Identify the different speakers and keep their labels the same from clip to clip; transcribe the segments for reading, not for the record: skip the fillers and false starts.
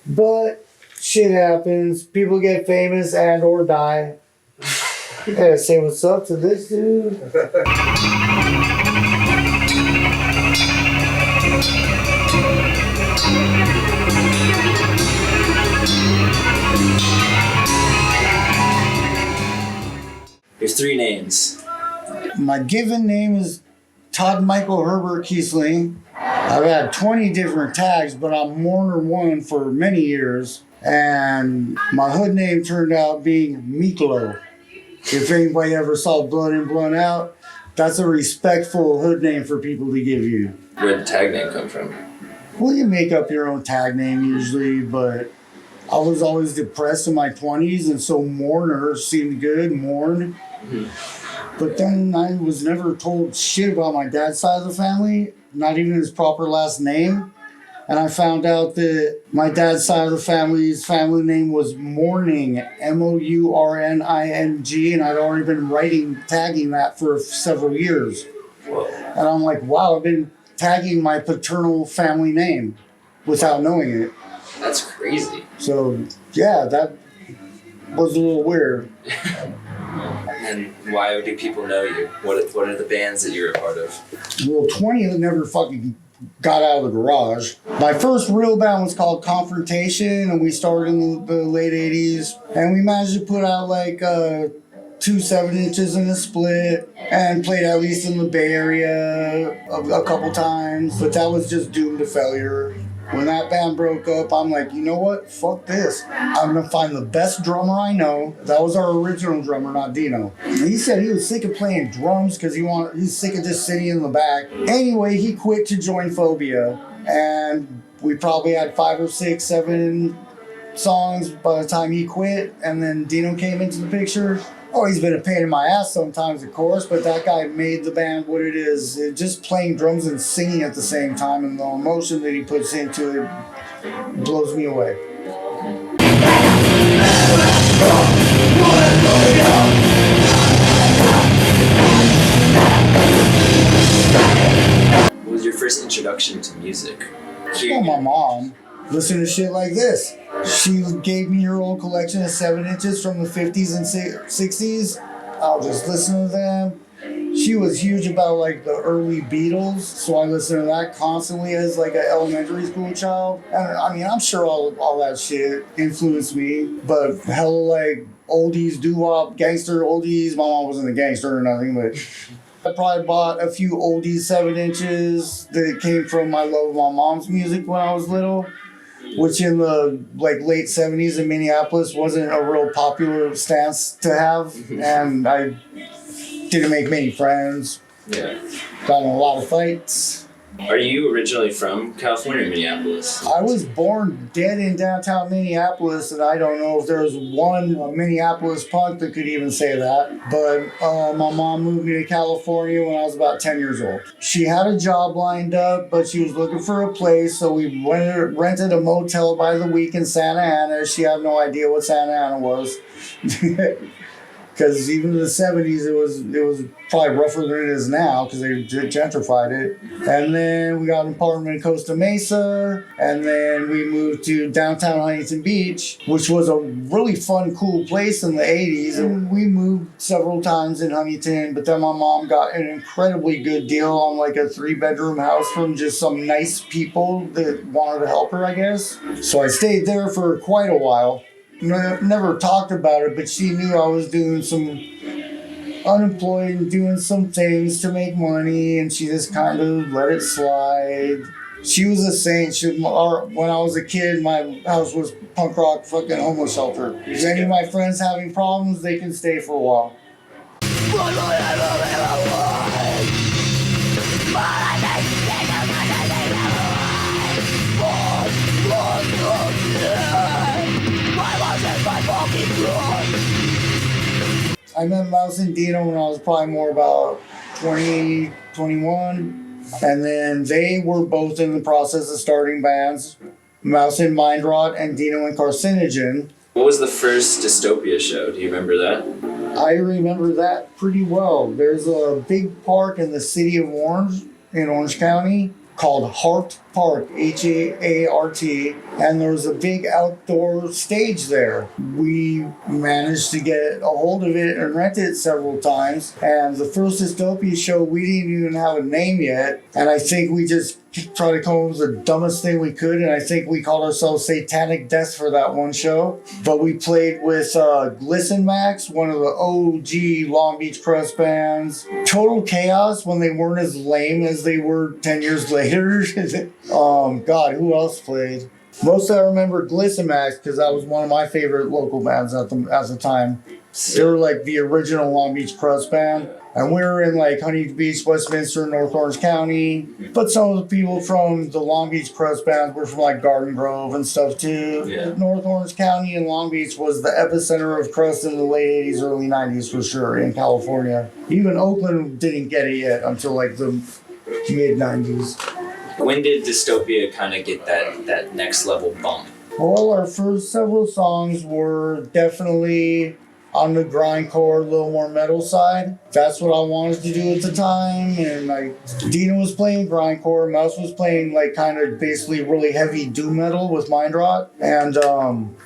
Speaker 1: But shit happens. People get famous and or die. Yeah, say what's up to this dude.
Speaker 2: Your three names.
Speaker 1: My given name is Todd Michael Herbert Kiessling. I've had 20 different tags, but I'm Mourner One for many years. And my hood name turned out being Miklo. If anybody ever saw Blood In, Blood Out, that's a respectful hood name for people to give you.
Speaker 2: Where'd the tag name come from?
Speaker 1: Well, you make up your own tag name usually, but I was always depressed in my 20s, and so Mourner seemed good, mourn. Mm-hmm. But then I was never told shit about my dad's side of the family, not even his proper last name. And I found out that my dad's side of the family's family name was Mourning, Mourning, and I'd already been tagging that for several years.
Speaker 2: Whoa.
Speaker 1: And I'm like, wow, I've been tagging my paternal family name without knowing it.
Speaker 2: That's crazy.
Speaker 1: So, yeah, that was a little weird.
Speaker 2: And why do people know you? What are the bands that you're a part of?
Speaker 1: Well, 20 never fucking got out of the garage. My first real band was called Confrontation, and we started in the late 80s. And we managed to put out like 2 7-inches in a split and played at least in the Bay Area a couple times. But that was just doomed to failure. When that band broke up, I'm like, you know what? Fuck this. I'm going to find the best drummer I know. That was our original drummer, not Dino. And he said he was sick of playing drums because he's sick of just sitting in the back. Anyway, he quit to join Phobia. And we probably had 5 or 6, 7 songs by the time he quit. And then Dino came into the picture. Oh, he's been a pain in my ass sometimes, of course, but that guy made the band what it is. Just playing drums and singing at the same time, and the emotion that he puts into it blows me away.
Speaker 2: What was your first introduction to music?
Speaker 1: Well, my mom listened to shit like this. She gave me her old collection of 7-inches from the 50s and 60s. I'll just listen to them. She was huge about like the early Beatles, so I listened to that constantly as like an elementary school child. And I mean, I'm sure all that shit influenced me, but hella like oldies, doo-wop, gangster oldies. My mom wasn't a gangster or nothing, but I probably bought a few oldies 7-inches that came from my love of my mom's music when I was little, which in the like late 70s in Minneapolis wasn't a real popular stance to have, and I didn't make many friends.
Speaker 2: Yeah.
Speaker 1: Got in a lot of fights.
Speaker 2: Are you originally from California or Minneapolis?
Speaker 1: I was born dead in downtown Minneapolis, and I don't know if there was one Minneapolis punk that could even say that. But my mom moved me to California when I was about 10 years old. She had a job lined up, but she was looking for a place, so we rented a motel by the week in Santa Ana. She had no idea what Santa Ana was. Because even in the 70s, it was probably rougher than it is now because they gentrified it. And then we got an apartment in Costa Mesa. And then we moved to downtown Huntington Beach, which was a really fun, cool place in the 80s. And we moved several times in Huntington. But then my mom got an incredibly good deal on like a 3-bedroom house from just some nice people that wanted to help her, I guess. So I stayed there for quite a while. Never talked about it, but she knew I was doing some unemployed and doing some things to make money, and she just kind of let it slide. She was a saint. When I was a kid, my house was punk rock fucking homeless shelter. If any of my friends having problems, they can stay for a while. I met Mouse and Dino when I was probably more about 20, 21. And then they were both in the process of starting bands. Mouse and Mind Rot and Dino and Carcinogen.
Speaker 2: What was the first Dystopia show? Do you remember that?
Speaker 1: I remember that pretty well. There's a big park in the city of Orange, in Orange County, called Hart Park, Heart, and there was a big outdoor stage there. We managed to get a hold of it and rent it several times. And the first Dystopia show, we didn't even have a name yet. And I think we just tried to come up with the dumbest thing we could. And I think we called ourselves Satanic Death for that one show. But we played with Glisten Max, one of the OG Long Beach crust bands. Total Chaos when they weren't as lame as they were 10 years later. God, who else played? Mostly I remember Glisten Max because that was one of my favorite local bands at the time. They were like the original Long Beach crust band. And we were in like Huntington Beach, Westminster, North Orange County. But some of the people from the Long Beach crust bands were from like Garden Grove and stuff too.
Speaker 2: Yeah.
Speaker 1: North Orange County and Long Beach was the epicenter of crust in the late 80s, early 90s for sure in California. Even Oakland didn't get it yet until like the mid 90s.
Speaker 2: When did Dystopia kind of get that next level bump?
Speaker 1: Well, our first several songs were definitely on the grindcore, a little more metal side. That's what I wanted to do at the time. And like Dina was playing grindcore, Mouse was playing like kind of basically really heavy doom metal with Mind Rot. And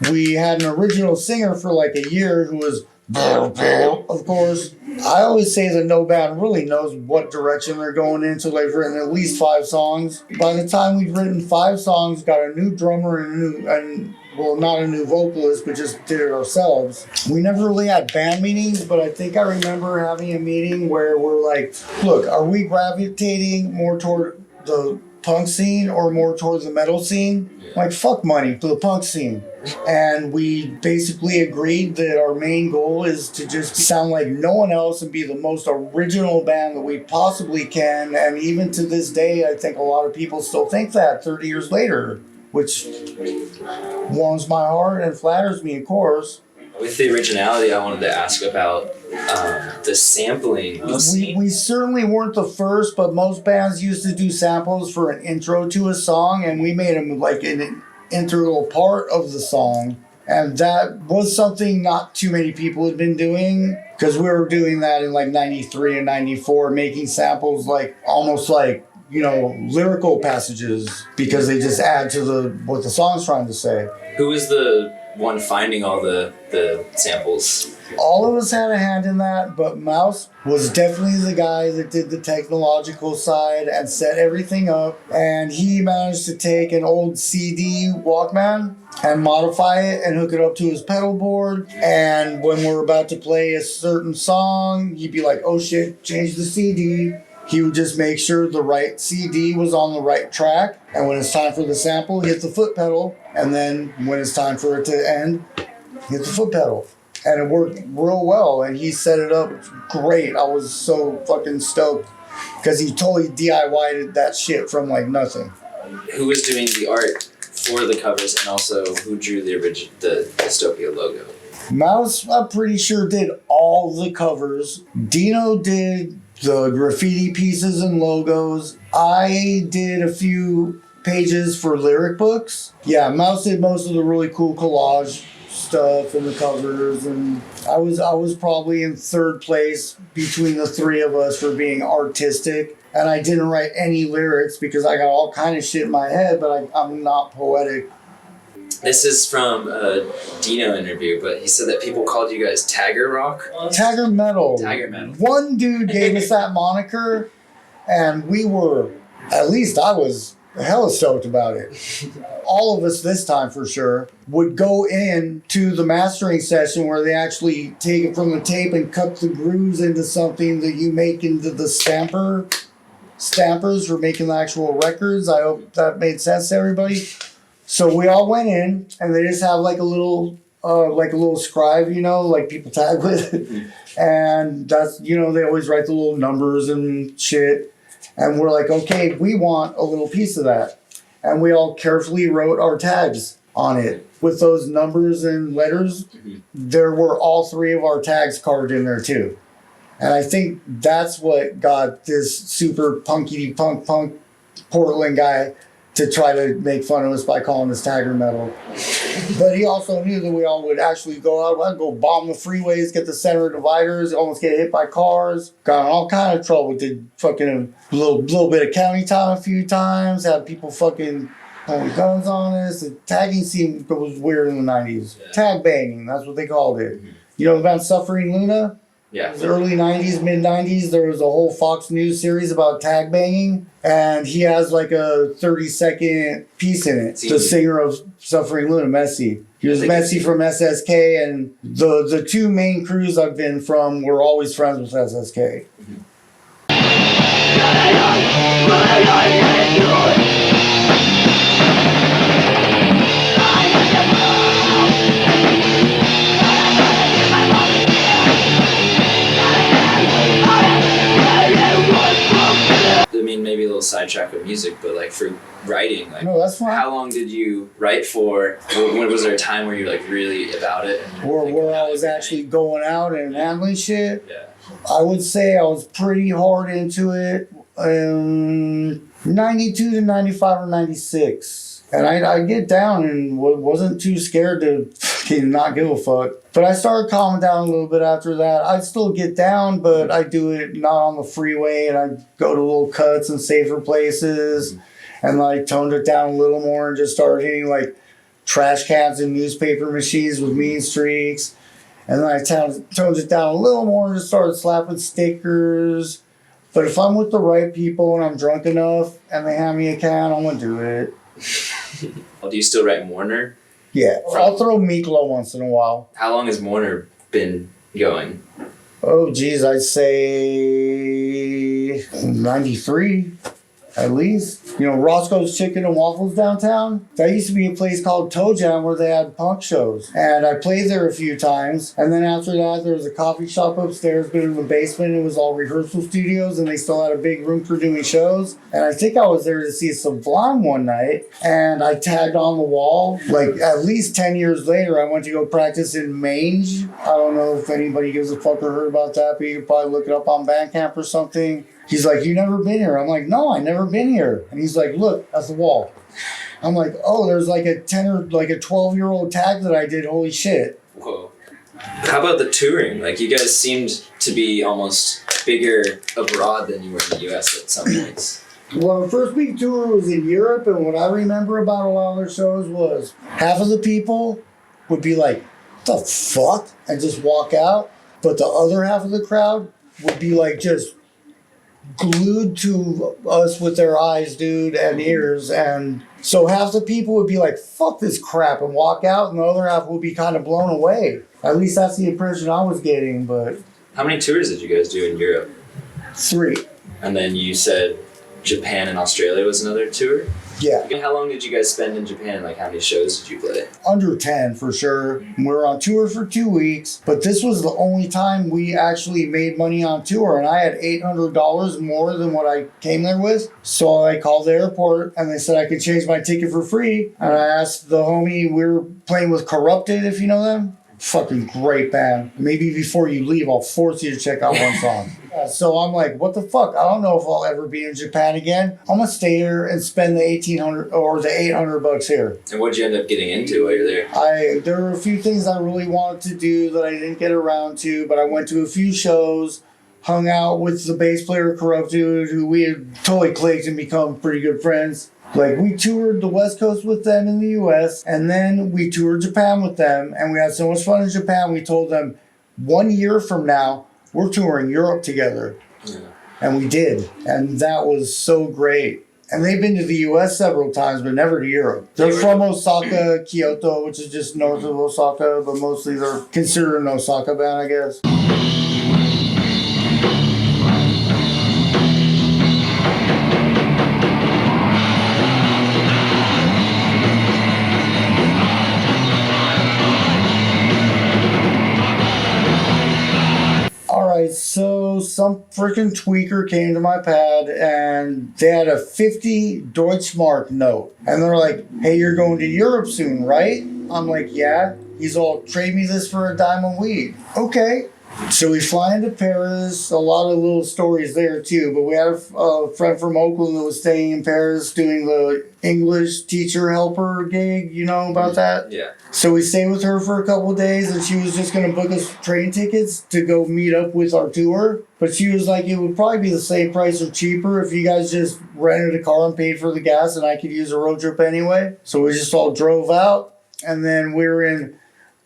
Speaker 1: we had an original singer for like a year who was of course. I always say that no band really knows what direction they're going in until they've written at least 5 songs. By the time we'd written 5 songs, got a new drummer and not a new vocalist, but just did it ourselves. We never really had band meetings, but I think I remember having a meeting where we're like, look, are we gravitating more toward the punk scene or more towards the metal scene? Like, fuck money, to the punk scene. And we basically agreed that our main goal is to just sound like no one else and be the most original band that we possibly can. And even to this day, I think a lot of people still think that 30 years later, which warms my heart and flatters me, of course.
Speaker 2: With the originality, I wanted to ask about the sampling.
Speaker 1: We certainly weren't the first, but most bands used to do samples for an intro to a song, and we made them like an integral part of the song. And that was something not too many people had been doing, because we were doing that in like 93 and 94, making samples like almost like, you know, lyrical passages, because they just add to what the song's trying to say.
Speaker 2: Who was the one finding all the samples?
Speaker 1: All of us had a hand in that, but Mouse was definitely the guy that did the technological side and set everything up. And he managed to take an old CD Walkman and modify it and hook it up to his pedal board. And when we're about to play a certain song, he'd be like, oh shit, change the CD. He would just make sure the right CD was on the right track. And when it's time for the sample, hit the foot pedal. And then when it's time for it to end, hit the foot pedal. And it worked real well. And he set it up great. I was so fucking stoked because he totally DIY'd that shit from like nothing.
Speaker 2: Who was doing the art for the covers, and also who drew the Dystopia logo?
Speaker 1: Mouse, I'm pretty sure, did all the covers. Dino did the graffiti pieces and logos. I did a few pages for lyric books. Yeah, Mouse did most of the really cool collage stuff and the covers, and I was probably in 3rd place between the 3 of us for being artistic. And I didn't write any lyrics because I got all kind of shit in my head, but I'm not poetic.
Speaker 2: This is from a Dino interview, but he said that people called you guys Tagger Rock.
Speaker 1: Tagger Metal.
Speaker 2: Tagger Metal.
Speaker 1: One dude gave us that moniker, and we were, at least I was hella stoked about it. All of us this time for sure would go in to the mastering session where they actually take it from the tape and cut the grooves into something that you make into the stampers for making the actual records. I hope that made sense to everybody. So we all went in, and they just have like a little scribe, you know, like people tag with. And that's, you know, they always write the little numbers and shit. And we're like, okay, we want a little piece of that. And we all carefully wrote our tags on it with those numbers and letters. There were all 3 of our tags carved in there too. And I think that's what got this super punkity punk Portland guy to try to make fun of us by calling us Tiger Metal. But he also knew that we all would actually go out. I'd go bomb the freeways, get the center dividers, almost get hit by cars. Got in all kind of trouble. Did fucking a little bit of county time a few times. Had people fucking pulling guns on us. The tagging scene was weird in the 90s. Yeah. Tag banging, that's what they called it. Mm-hmm. You know about Suffering Luna?
Speaker 2: Yeah.
Speaker 1: The early 90s, mid 90s, there was a whole Fox News series about tag banging, and he has like a 30-second piece in it. The singer of Suffering Luna, Messi. He was Messi from SSK, and the two main crews I've been from were always friends with SSK. Mm-hmm.
Speaker 2: Maybe a little sidetrack of music, but like for writing, like
Speaker 1: no, that's fine.
Speaker 2: How long did you write for? When was there a time where you were like really about it?
Speaker 1: Or where I was actually going out and handling shit?
Speaker 2: Yeah.
Speaker 1: I would say I was pretty hard into it. 92 to 95 or 96. And I get down and wasn't too scared to fucking not give a fuck. But I started calming down a little bit after that. I'd still get down, but I do it not on the freeway, and I go to little cuts and safer places, and like toned it down a little more and just started hitting like trash cans and newspaper machines with mean streaks. And then I toned it down a little more and just started slapping stickers. But if I'm with the right people and I'm drunk enough and they hand me a can, I'm gonna do it.
Speaker 2: Do you still write Mourner?
Speaker 1: Yeah, I'll throw Miklo once in a while.
Speaker 2: How long has Mourner been going?
Speaker 1: Oh, geez, I'd say 93. At least. You know, Roscoe's Chicken and Waffles downtown? That used to be a place called Toe Jam where they had punk shows. And I played there a few times. And then after that, there was a coffee shop upstairs, but in the basement, it was all rehearsal studios, and they still had a big room for doing shows. And I think I was there to see Sublime one night, and I tagged on the wall. Like, at least 10 years later, I went to go practice in Mange. I don't know if anybody gives a fuck or heard about that, but you could probably look it up on Bandcamp or something. He's like, "You never been here?" I'm like, "No, I never been here." And he's like, "Look, that's the wall." I'm like, "Oh, there's like a 10 or like a 12-year-old tag that I did. Holy shit."
Speaker 2: Whoa. How about the touring? Like, you guys seemed to be almost bigger abroad than you were in the US at some points.
Speaker 1: Well, the first big tour was in Europe, and what I remember about a lot of their shows was half of the people would be like, "The fuck?" and just walk out. But the other half of the crowd would be like just glued to us with their eyes, dude, and ears. And so half the people would be like, "Fuck this crap," and walk out, and the other half would be kind of blown away. At least that's the impression I was getting. But
Speaker 2: how many tours did you guys do in Europe?
Speaker 1: 3.
Speaker 2: And then you said Japan and Australia was another tour?
Speaker 1: Yeah.
Speaker 2: How long did you guys spend in Japan? Like, how many shows did you play?
Speaker 1: Under 10 for sure. We were on tour for 2 weeks, but this was the only time we actually made money on tour, and I had $800 more than what I came there with. So I called the airport, and they said I could change my ticket for free. And I asked the homie, we were playing with Corrupted, if you know them. Fucking great band. Maybe before you leave, I'll force you to check out one song. So I'm like, what the fuck? I don't know if I'll ever be in Japan again. I'm gonna stay here and spend the $1,800 or the $800 here.
Speaker 2: And what'd you end up getting into while you're there?
Speaker 1: There were a few things I really wanted to do that I didn't get around to, but I went to a few shows, hung out with the bass player Corrupted, who we had totally clicked and become pretty good friends. Like, we toured the West Coast with them in the US, and then we toured Japan with them, and we had so much fun in Japan, we told them 1 year from now, we're touring Europe together. Yeah. And we did. And that was so great. And they've been to the US several times, but never to Europe. They're from Osaka, Kyoto, which is just north of Osaka, but mostly they're considered an Osaka band, I guess. So some freaking tweaker came to my pad and they had a 50 Deutschmark note. And they're like, "Hey, you're going to Europe soon, right?" I'm like, "Yeah." He's all, "Trade me this for a dime of weed." Okay. So we fly into Paris. A lot of little stories there too. But we had a friend from Oakland that was staying in Paris doing the English teacher helper gig. You know about that?
Speaker 2: Yeah.
Speaker 1: So we stayed with her for a couple of days, and she was just going to book us train tickets to go meet up with our tour. But she was like, it would probably be the same price or cheaper if you guys just rented a car and paid for the gas, and I could use a road trip anyway. So we just all drove out, and then we were in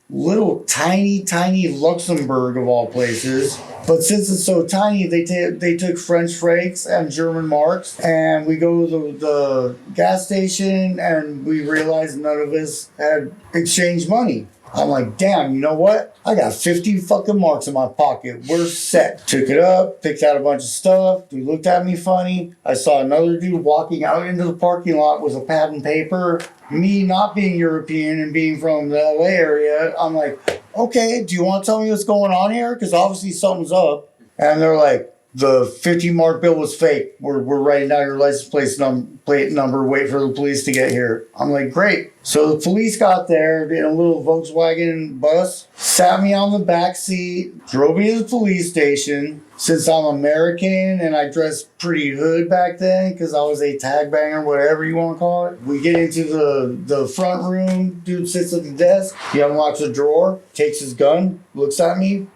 Speaker 1: little tiny Luxembourg of all places. But since it's so tiny, they took French francs and German marks, and we go to the gas station, and we realized none of us had exchanged money. I'm like, damn, you know what? I got 50 fucking marks in my pocket. We're set. Took it up, picked out a bunch of stuff. Dude looked at me funny. I saw another dude walking out into the parking lot with a pad and paper. Me not being European and being from the LA area, I'm like, okay, do you want to tell me what's going on here? Because obviously something's up. And they're like, the 50 mark bill was fake. We're writing down your license plate number, wait for the police to get here. I'm like, great. So the police got there in a little Volkswagen bus, sat me on the back seat, drove me to the police station. Since I'm American and I dressed pretty hood back then because I was a tag banger, whatever you want to call it. We get into the front room. Dude sits at the desk. He unlocks a drawer, takes his gun, looks at me,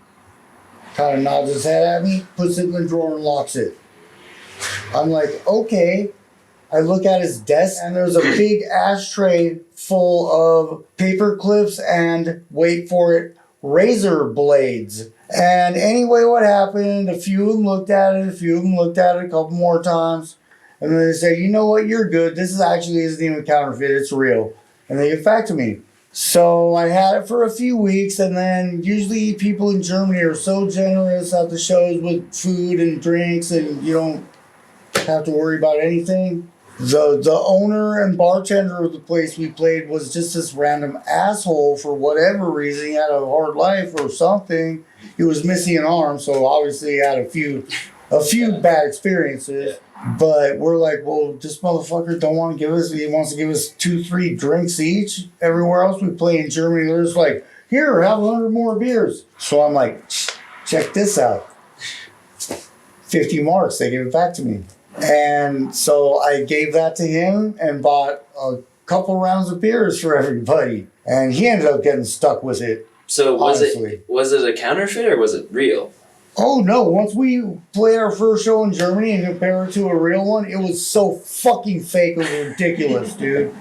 Speaker 1: kind of nods his head at me, puts it in the drawer and locks it. I'm like, okay. I look at his desk and there's a big ashtray full of paper clips and, wait for it, razor blades. And anyway, what happened, a few of them looked at it, a couple more times. And then they said, you know what, you're good. This is actually isn't even counterfeit, it's real. And they get back to me. So I had it for a few weeks, and then usually people in Germany are so generous at the shows with food and drinks, and you don't have to worry about anything. The owner and bartender of the place we played was just this random asshole for whatever reason. He had a hard life or something. He was missing an arm, so obviously he had a few bad experiences. But we're like, well, this motherfucker don't want to give us, he wants to give us 2-3 drinks each. Everywhere else we play in Germany, they're just like, here, have 100 more beers. So I'm like, check this out. 50 marks, they give it back to me. And so I gave that to him and bought a couple rounds of beers for everybody. And he ended up getting stuck with it.
Speaker 2: So was it a counterfeit or was it real?
Speaker 1: Oh no, once we played our first show in Germany and compared it to a real one, it was so fucking fake, it was ridiculous, dude.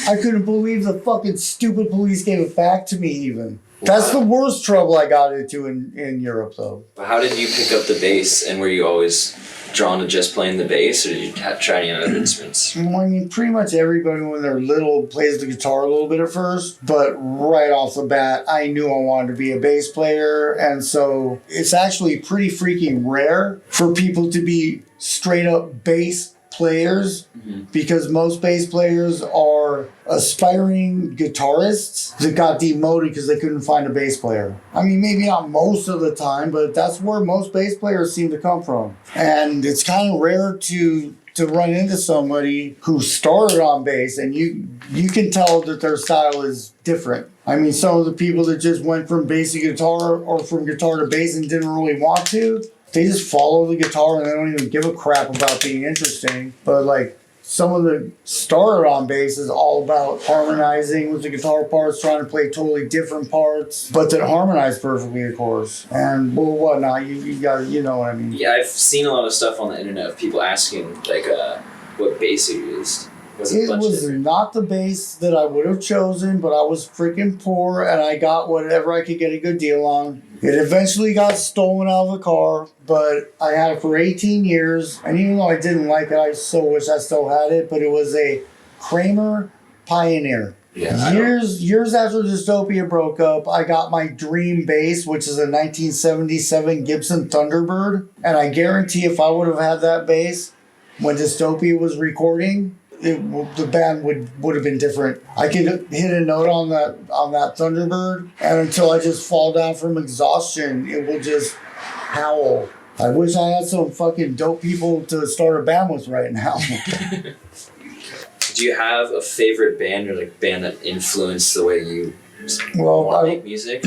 Speaker 1: I couldn't believe the fucking stupid police gave it back to me even. That's the worst trouble I got into in Europe though.
Speaker 2: How did you pick up the bass, and were you always drawn to just playing the bass, or did you try any other instruments?
Speaker 1: I mean, pretty much everybody when they're little plays the guitar a little bit at first, but right off the bat, I knew I wanted to be a bass player, and so it's actually pretty freaking rare for people to be straight up bass players, because most bass players are aspiring guitarists that got demoted because they couldn't find a bass player. I mean, maybe not most of the time, but that's where most bass players seem to come from. And it's kind of rare to run into somebody who started on bass and you can tell that their style is different. I mean, some of the people that just went from bass to guitar or from guitar to bass and didn't really want to, they just follow the guitar and they don't even give a crap about being interesting. But like some of the starter on bass is all about harmonizing with the guitar parts, trying to play totally different parts, but that harmonize perfectly, of course. And well, whatnot, you got, you know what I mean?
Speaker 2: Yeah, I've seen a lot of stuff on the internet of people asking like what bass you used.
Speaker 1: It was not the bass that I would have chosen, but I was freaking poor and I got whatever I could get a good deal on. It eventually got stolen out of the car, but I had it for 18 years. And even though I didn't like it, I so wish I still had it, but it was a Kramer Pioneer.
Speaker 2: Yeah,
Speaker 1: years after Dystopia broke up, I got my dream bass, which is a 1977 Gibson Thunderbird. And I guarantee if I would have had that bass when Dystopia was recording, the band would have been different. I could hit a note on that Thunderbird, and until I just fall down from exhaustion, it will just howl. I wish I had some fucking dope people to start a band with right now.
Speaker 2: Do you have a favorite band or like band that influenced the way you want to make music?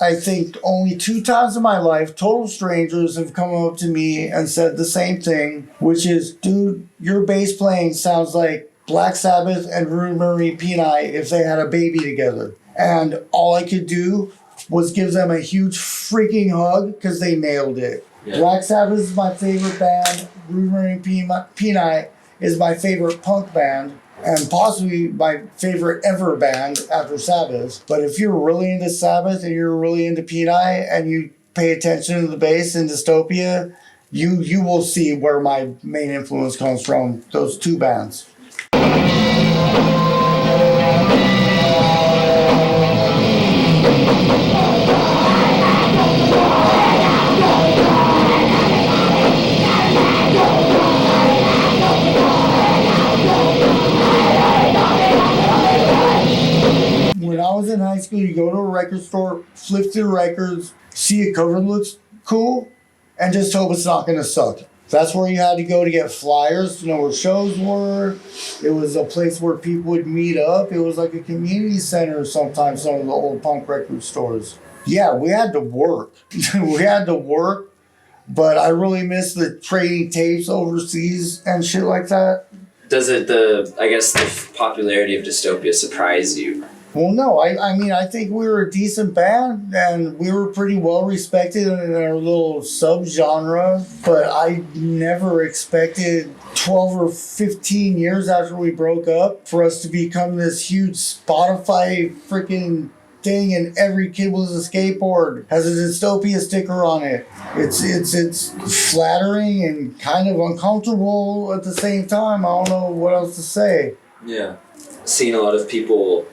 Speaker 1: I think only 2 times in my life, total strangers have come up to me and said the same thing, which is, dude, your bass playing sounds like Black Sabbath and Rosemary Peni if they had a baby together. And all I could do was give them a huge freaking hug because they nailed it. Yeah. Black Sabbath is my favorite band. Rosemary Peni is my favorite punk band. And possibly my favorite ever band after Sabbath. But if you're really into Sabbath and you're really into Peni and you pay attention to the bass in Dystopia, you will see where my main influence comes from, those 2 bands. When I was in high school, you go to a record store, flip through records, see a cover looks cool, and just hope it's not going to suck. That's where you had to go to get flyers to know where shows were. It was a place where people would meet up. It was like a community center sometimes, some of the old punk record stores. Yeah, we had to work. We had to work, but I really miss the trading tapes overseas and shit like that.
Speaker 2: Does the popularity of Dystopia surprise you?
Speaker 1: Well, no, I mean, I think we were a decent band and we were pretty well respected in our little subgenre, but I never expected 12 or 15 years after we broke up for us to become this huge Spotify freaking thing and every kid with a skateboard has a Dystopia sticker on it. It's flattering and kind of uncomfortable at the same time. I don't know what else to say.
Speaker 2: Yeah. Seeing a lot of people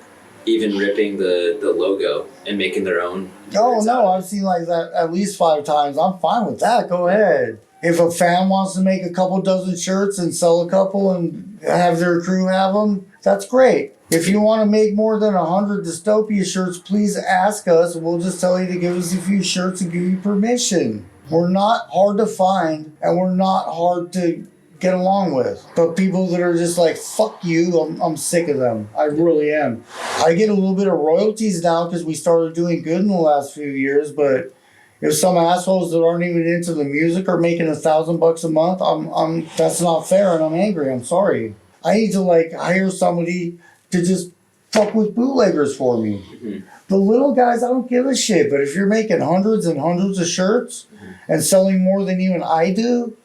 Speaker 2: even ripping the logo and making their own.
Speaker 1: Oh, no, I've seen like that at least 5 times. I'm fine with that. Go ahead. If a fan wants to make a couple dozen shirts and sell a couple and have their crew have them, that's great. If you want to make more than 100 Dystopia shirts, please ask us. We'll just tell you to give us a few shirts and give you permission. We're not hard to find and we're not hard to get along with. But people that are just like, fuck you, I'm sick of them. I really am. I get a little bit of royalties now because we started doing good in the last few years, but if some assholes that aren't even into the music are making $1,000 a month, I'm that's not fair and I'm angry. I'm sorry. I need to like hire somebody to just fuck with bootleggers for me. Mm-hmm. The little guys, I don't give a shit, but if you're making hundreds and hundreds of shirts and selling more than even I do,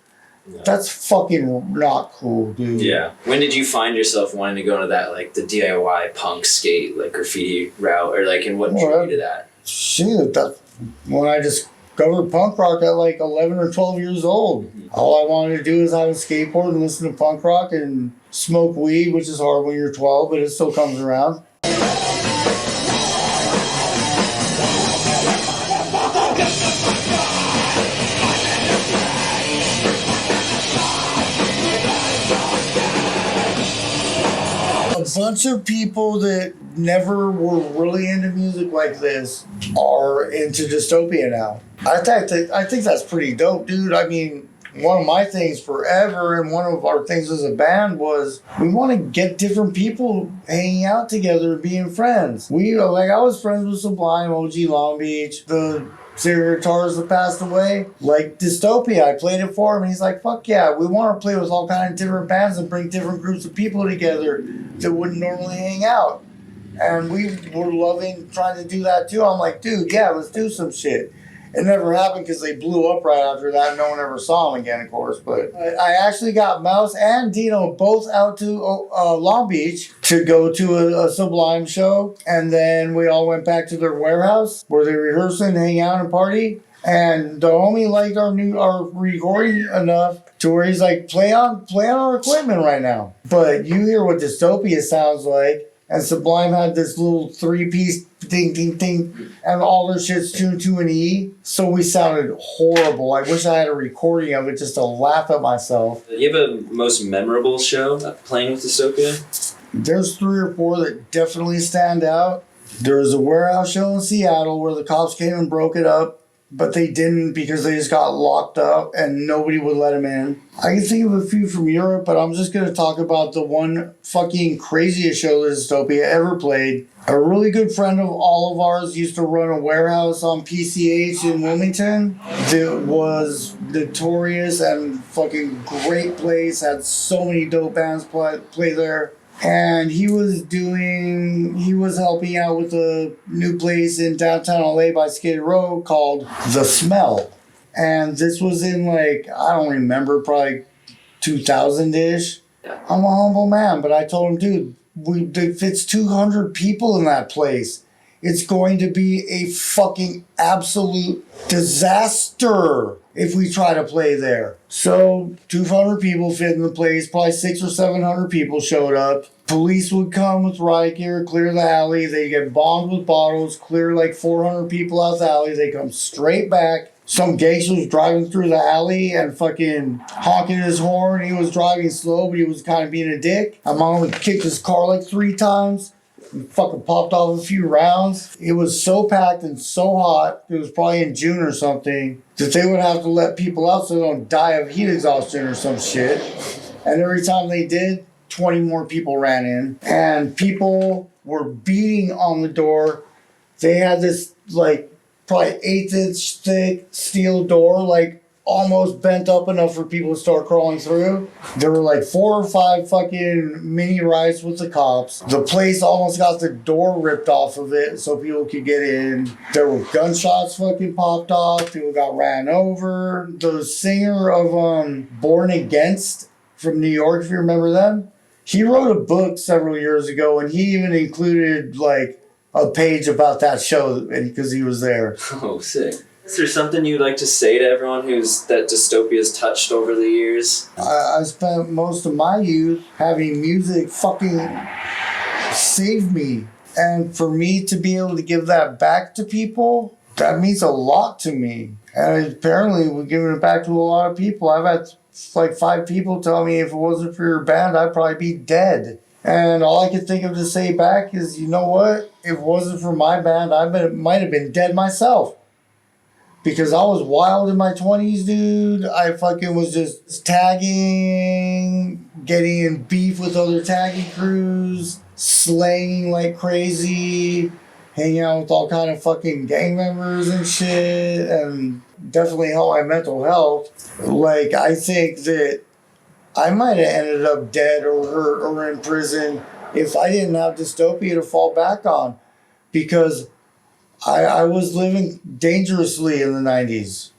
Speaker 1: that's fucking not cool, dude.
Speaker 2: Yeah. When did you find yourself wanting to go into that, like, the DIY punk skate, like, graffiti route? Or, like, and what drew you to that?
Speaker 1: Shit, that's when I discovered punk rock at, like, 11 or 12 years old. Mm-hmm. All I wanted to do is have a skateboard and listen to punk rock and smoke weed, which is hard when you're 12, but it still comes around. A bunch of people that never were really into music like this are into Dystopia now. I think that's pretty dope, dude. I mean, one of my things forever and one of our things as a band was we want to get different people hanging out together and being friends. I was friends with Sublime, OG Long Beach, the singer guitarist that passed away, like Dystopia. I played it for him and he's like, fuck yeah, we want to play with all kinds of different bands and bring different groups of people together that wouldn't normally hang out. And we were loving trying to do that too. I'm like, dude, yeah, let's do some shit. It never happened because they blew up right after that. No one ever saw them again, of course. But I actually got Mouse and Dino both out to Long Beach to go to a Sublime show. And then we all went back to their warehouse where they rehearsed and hang out and party. And the homie liked our recording enough to where he's like, play on our equipment right now. But you hear what Dystopia sounds like. And Sublime had this little 3-piece ding, ding, ding, and all their shit's tuned to an E. So we sounded horrible. I wish I had a recording of it just to laugh at myself.
Speaker 2: Do you have a most memorable show playing with Dystopia?
Speaker 1: There's 3 or 4 that definitely stand out. There was a warehouse show in Seattle where the cops came and broke it up. but they didn't because they just got locked up and nobody would let them in. I can think of a few from Europe, but I'm just going to talk about the one fucking craziest show that Dystopia ever played. A really good friend of all of ours used to run a warehouse on PCH in Wilmington. It was notorious and fucking great place, had so many dope bands play there. And he was helping out with a new place in downtown LA by Skid Row called The Smell. And this was in like, I don't remember, probably 2000-ish. I'm a humble man, but I told him, dude, it fits 200 people in that place. It's going to be a fucking absolute disaster if we try to play there. So 200 people fit in the place. Probably 600 or 700 people showed up. Police would come with riot gear, clear the alley. They get bombed with bottles, clear like 400 people out the alley. They come straight back. Some gangster was driving through the alley and fucking honking his horn. He was driving slow, but he was kind of being a dick. My mom would kick his car like 3 times. And fucking popped off a few rounds. It was so packed and so hot, it was probably in June or something, that they would have to let people out so they don't die of heat exhaustion or some shit. And every time they did, 20 more people ran in. And people were beating on the door. They had this, like, probably 1/8-inch thick steel door, like, almost bent up enough for people to start crawling through. There were like 4 or 5 fucking mini riots with the cops. The place almost got the door ripped off of it so people could get in. There were gunshots fucking popped off. People got ran over. The singer of Born Against from New York, if you remember them, he wrote a book several years ago, and he even included like a page about that show because he was there.
Speaker 2: Oh, sick. Is there something you'd like to say to everyone that Dystopia's touched over the years?
Speaker 1: I spent most of my youth having music fucking save me. And for me to be able to give that back to people, that means a lot to me. And apparently we're giving it back to a lot of people. I've had like 5 people tell me if it wasn't for your band, I'd probably be dead. And all I could think of to say back is, you know what? If it wasn't for my band, I might have been dead myself. Because I was wild in my 20s, dude. I fucking was just tagging, getting in beef with other tagging crews, slaying like crazy, hanging out with all kind of fucking gang members and shit, and definitely helped my mental health. Like, I think that I might have ended up dead or hurt or in prison if I didn't have Dystopia to fall back on. Because I was living dangerously in the 90s.